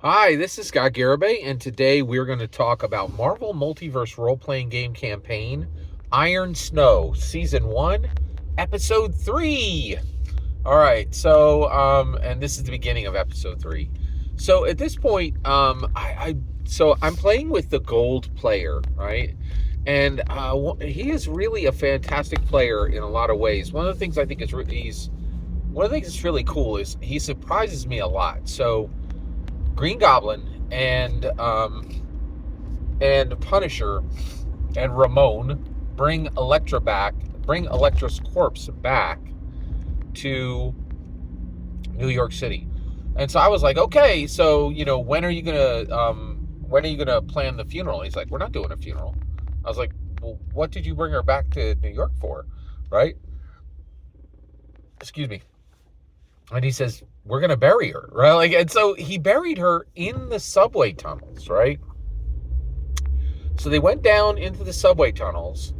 Hi, this is Scott Garibay, and today we're going to talk about Marvel Multiverse role-playing game campaign, Iron Snow, Season 1, Episode 3. All right, and this is the beginning of Episode 3. So at this point, I'm playing with the gold player, right? And he is really a fantastic player in a lot of ways. One of the things I think is one of the things that's really cool is he surprises me a lot. So Green Goblin and Punisher and Ramon bring Elektra's corpse back to New York City. And so I was like, okay, so when are you gonna plan the funeral? He's like, we're not doing a funeral. I was like, well, what did you bring her back to New York for, right? Excuse me. And he says, we're gonna bury her, right? Like, and so he buried her in the subway tunnels, right? So they went down into the subway tunnels,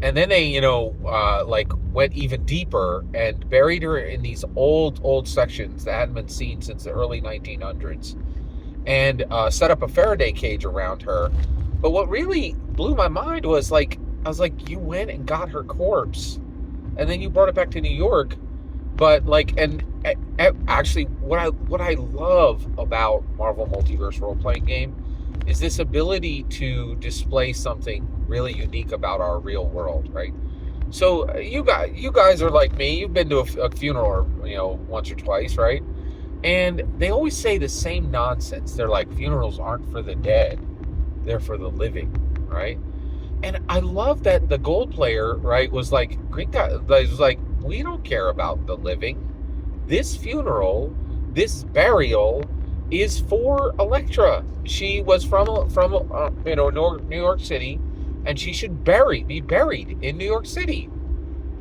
and then they, went even deeper and buried her in these old sections that hadn't been seen since the early 1900s, and set up a Faraday cage around her. But what really blew my mind was I was like, you went and got her corpse, and then you brought it back to New York. But actually, what I love about Marvel Multiverse role playing game is this ability to display something really unique about our real world, right? So you guys are like me. You've been to a funeral, once or twice, right? And they always say the same nonsense. They're like, funerals aren't for the dead; they're for the living, right? And I love that the gold player, right, was like, Green guy was like, we don't care about the living. This funeral, this burial, is for Elektra. She was from New York City, and she should be buried in New York City.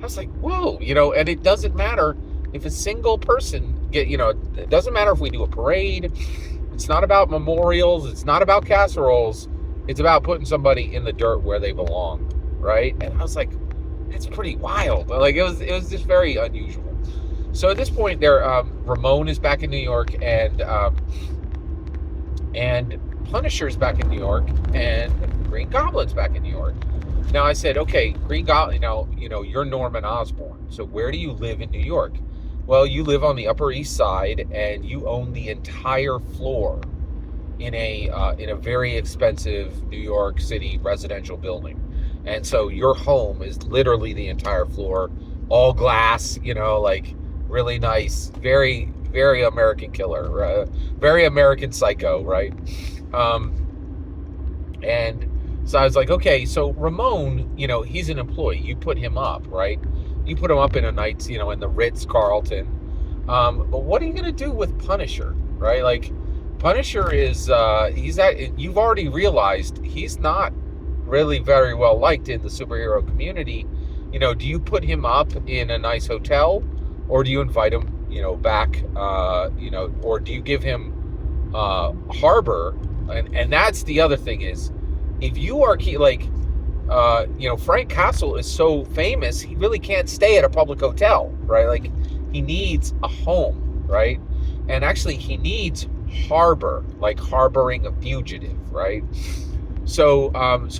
I was like, whoa, and it doesn't matter if a single person it doesn't matter if we do a parade. It's not about memorials. It's not about casseroles. It's about putting somebody in the dirt where they belong, right? And I was like, that's pretty wild. Like it was just very unusual. So at this point, Ramon is back in New York, and Punisher's back in New York, and Green Goblin's back in New York. Now I said, okay, Green Goblin, you're Norman Osborn. So where do you live in New York? Well, you live on the Upper East Side, and you own the entire floor in a very expensive New York City residential building. And so your home is literally the entire floor, all glass, like really nice, very, very American killer, very American Psycho, right? And so I was like, okay, so Ramon, he's an employee. You put him up, right? You put him up in a night, in the Ritz-Carlton. But what are you going to do with Punisher, right? Like, Punisher is, you've already realized he's not really very well liked in the superhero community. Do you put him up in a nice hotel, or do you invite him, back, or do you give him harbor? And that's the other thing is, if you are Frank Castle is so famous, he really can't stay at a public hotel, right? Like, he needs a home, right? And actually, he needs harbor, like harboring a fugitive, right? So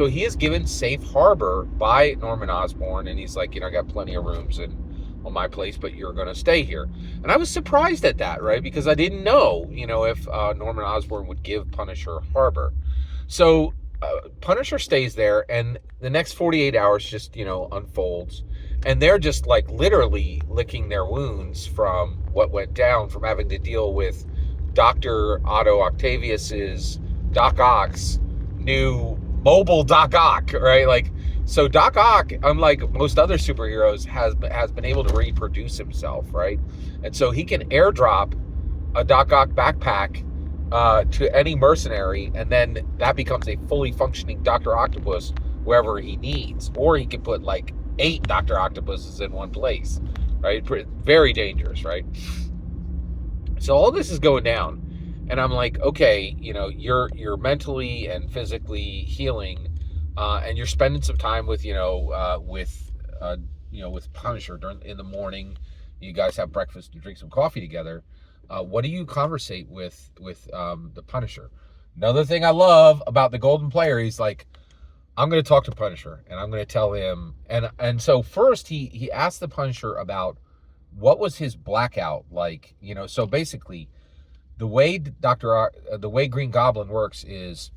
he is given safe harbor by Norman Osborn, and he's like, I got plenty of rooms on my place, but you're going to stay here. And I was surprised at that, right? Because I didn't know, if Norman Osborn would give Punisher harbor. So Punisher stays there, and the next 48 hours just, unfolds. And they're just like literally licking their wounds from what went down, from having to deal with Dr. Otto Octavius's Doc Ock's new mobile Doc Ock, right? Like, so Doc Ock, unlike most other superheroes, has been able to reproduce himself, right? And so he can airdrop a Doc Ock backpack to any mercenary, and then that becomes a fully functioning Dr. Octopus wherever he needs. Or he can put like 8 Dr. Octopuses in one place, right? Very dangerous, right? So all this is going down, and I'm like, okay, you're mentally and physically healing, and you're spending some time with with Punisher in the morning. You guys have breakfast and drink some coffee together. What do you conversate with the Punisher? Another thing I love about the Golden Player, he's like, I'm going to talk to Punisher, and I'm going to tell him. And so first he asked the Punisher about what was his blackout like. So basically, the way Green Goblin works is,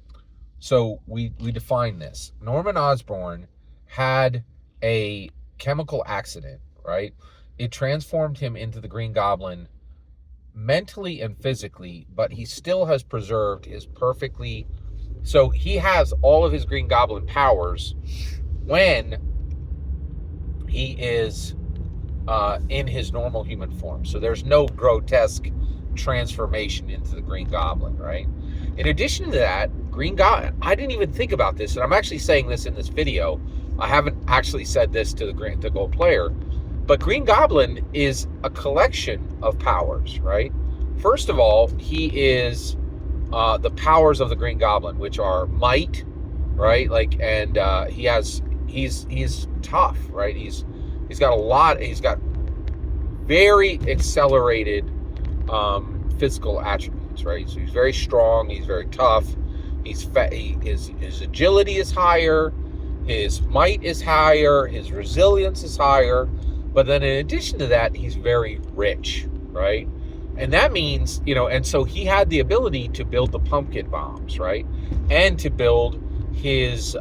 so we define this. Norman Osborn had a chemical accident, right? It transformed him into the Green Goblin mentally and physically, but he still has preserved his perfectly. So he has all of his Green Goblin powers when he is in his normal human form. So there's no grotesque transformation into the Green Goblin, right? In addition to that, Green Goblin, I didn't even think about this, and I'm actually saying this in this video. I haven't actually said this to the Gold Player, but Green Goblin is a collection of powers, right? First of all, he is the powers of the Green Goblin, which are might, right? And he's tough, right? He's got very accelerated physical attributes, right? So he's very strong, he's very tough, his agility is higher, his might is higher, his resilience is higher, but then in addition to that, he's very rich, right? And that means, and so he had the ability to build the pumpkin bombs, right? And to build his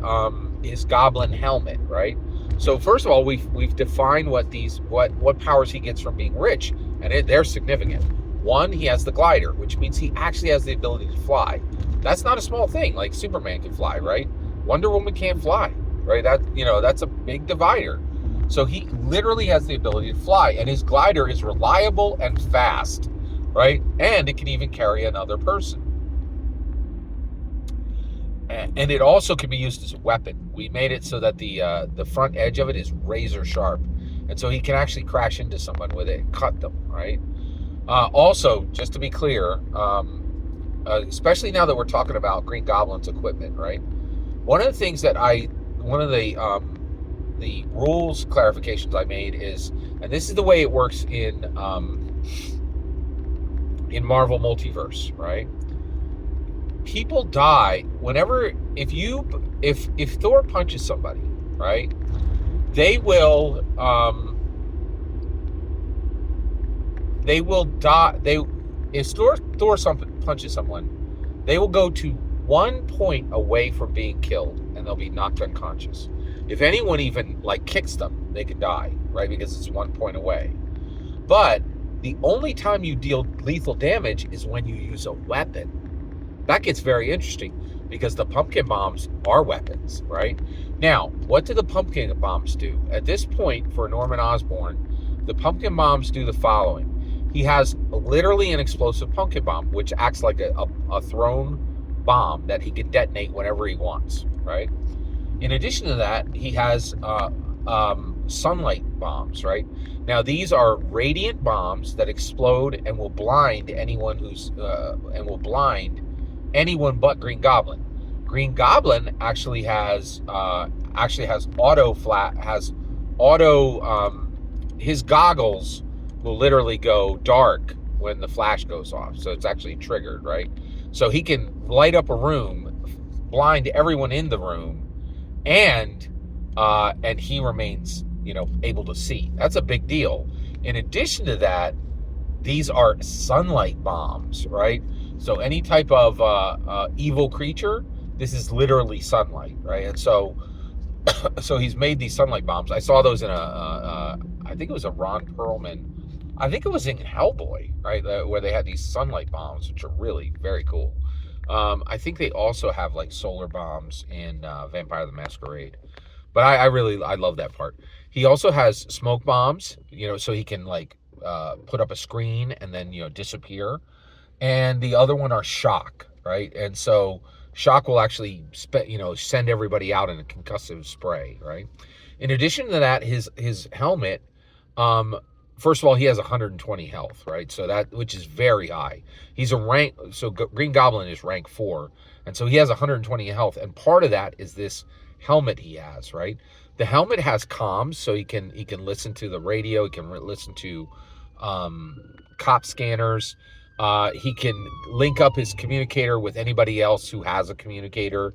goblin helmet, right? So first of all, we've defined what powers he gets from being rich, and they're significant. One, he has the glider, which means he actually has the ability to fly. That's not a small thing. Like Superman can fly, right? Wonder Woman can't fly, right? That's a big divider. So he literally has the ability to fly, and his glider is reliable and fast, right? And it can even carry another person. And it also can be used as a weapon. We made it so that the front edge of it is razor sharp, and so he can actually crash into someone with it and cut them, right? Also, just to be clear, especially now that we're talking about Green Goblin's equipment, right? One of the rules clarifications I made is, and this is the way it works in Marvel Multiverse, right? People die whenever if Thor punches somebody, right? They will die. If Thor punches someone, they will go to 1 point away from being killed, and they'll be knocked unconscious. If anyone even kicks them, they can die, right? Because it's 1 point away. But the only time you deal lethal damage is when you use a weapon. That gets very interesting because the pumpkin bombs are weapons, right? Now, what do the pumpkin bombs do? At this point, for Norman Osborn, the pumpkin bombs do the following. He has literally an explosive pumpkin bomb, which acts like a thrown bomb that he can detonate whenever he wants, right? In addition to that, he has sunlight bombs, right? Now, these are radiant bombs that explode and will blind anyone anyone but Green Goblin. Green Goblin actually has his goggles will literally go dark when the flash goes off. So it's actually triggered, right? So he can light up a room, blind everyone in the room, and he remains, able to see. That's a big deal. In addition to that, these are sunlight bombs, right? So any type of evil creature, this is literally sunlight, right? And so he's made these sunlight bombs. I saw those in I think it was a Ron Perlman. I think it was in Hellboy, right? Where they had these sunlight bombs, which are really very cool. I think they also have solar bombs in Vampire the Masquerade. But I love that part. He also has smoke bombs, so he can put up a screen and then, disappear. And the other one are shock, right? And so shock will actually send everybody out in a concussive spray, right? In addition to that, his helmet, first of all, he has 120 health, right? So which is very high. He's Green Goblin is rank 4, and so he has 120 health, and part of that is this helmet he has, right? The helmet has comms, so he can listen to the radio, he can listen to cop scanners. He can link up his communicator with anybody else who has a communicator,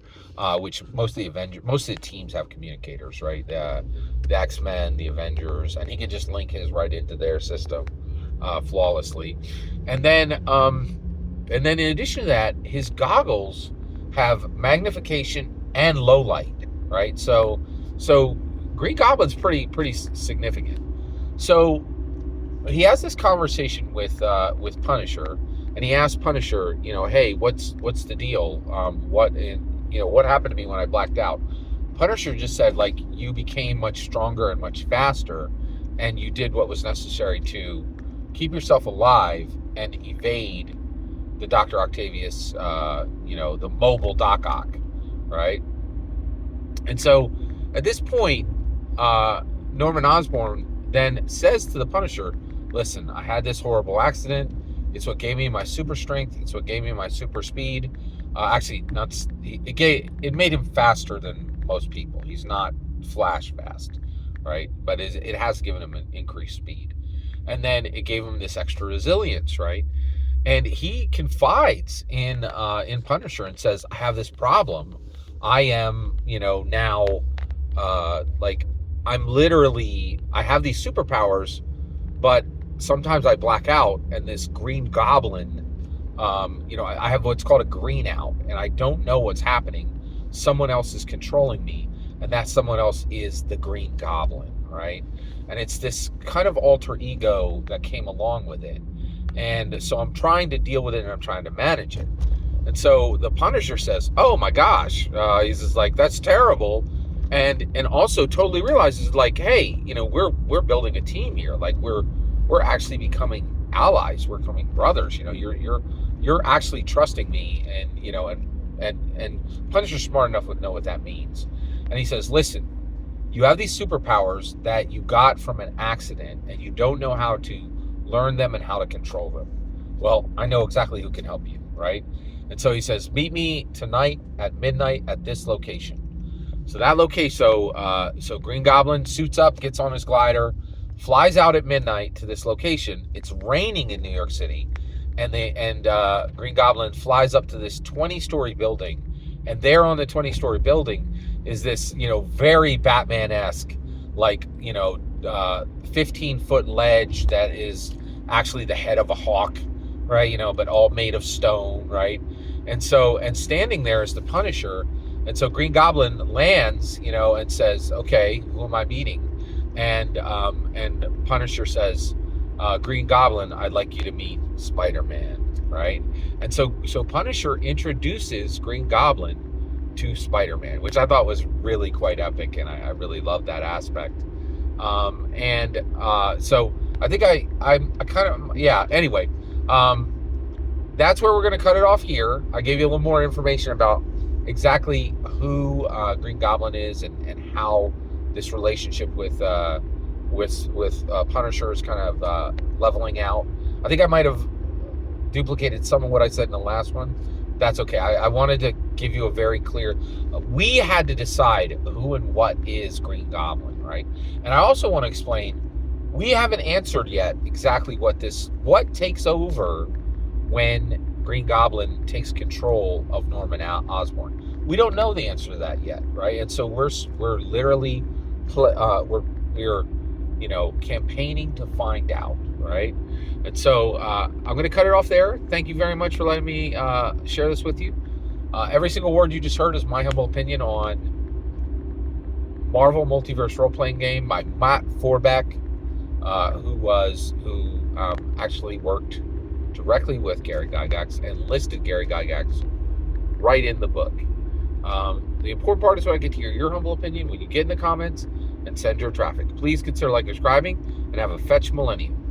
which most of the teams have communicators, right? The X-Men, the Avengers, and he can just link his right into their system flawlessly. And then, in addition to that, his goggles have magnification and low light, right? So Green Goblin's pretty significant. So he has this conversation with Punisher, and he asks Punisher, hey, what's the deal? What happened to me when I blacked out? Punisher just said, like, you became much stronger and much faster, and you did what was necessary to keep yourself alive and evade the Dr. Octavius, the mobile Doc Ock, right? And so at this point, Norman Osborn then says to the Punisher, listen, I had this horrible accident. It's what gave me my super strength. It's what gave me my super speed. It made him faster than most people. He's not flash fast, right? But it has given him an increased speed. And then it gave him this extra resilience, right? And he confides in Punisher and says, I have this problem. I am, now, I have these superpowers, but sometimes I black out, and this Green Goblin, I have what's called a green out, and I don't know what's happening. Someone else is controlling me, and that someone else is the Green Goblin, right? And it's this kind of alter ego that came along with it. And so I'm trying to deal with it, and I'm trying to manage it. And so the Punisher says, oh my gosh, he's just like, that's terrible. And also totally realizes, like, hey, we're building a team here. Like, we're actually becoming allies. We're becoming brothers. You're actually trusting me, and Punisher's smart enough to know what that means. And he says, listen, you have these superpowers that you got from an accident, and you don't know how to learn them and how to control them. Well, I know exactly who can help you, right? And so he says, meet me tonight at midnight at this location. So that location, so Green Goblin suits up, gets on his glider, flies out at midnight to this location. It's raining in New York City, and Green Goblin flies up to this 20-story building, and there on the 20-story building is this, very Batman-esque, 15-foot ledge that is actually the head of a hawk, right? But all made of stone, right? And standing there is the Punisher. And so Green Goblin lands, and says, okay, who am I meeting? And Punisher says, Green Goblin, I'd like you to meet Spider-Man, right? And so Punisher introduces Green Goblin to Spider-Man, which I thought was really quite epic, and I really loved that aspect. So I think anyway, that's where we're going to cut it off here. I gave you a little more information about exactly who Green Goblin is and how this relationship with Punisher is kind of leveling out. I think I might have duplicated some of what I said in the last one. That's okay. I wanted to give you a very clear... we had to decide who and what is Green Goblin, right? And I also want to explain, we haven't answered yet exactly what takes over when Green Goblin takes control of Norman Osborn. We don't know the answer to that yet, right? And so we're literally we're campaigning to find out, right? And so I'm going to cut it off there. Thank you very much for letting me share this with you. Every single word you just heard is my humble opinion on Marvel Multiverse role-playing game by Matt Forbeck, who actually worked directly with Gary Gygax and listed Gary Gygax right in the book. The important part is when I get to hear your humble opinion when you get in the comments and send your traffic. Please consider subscribing and have a fetch millennium.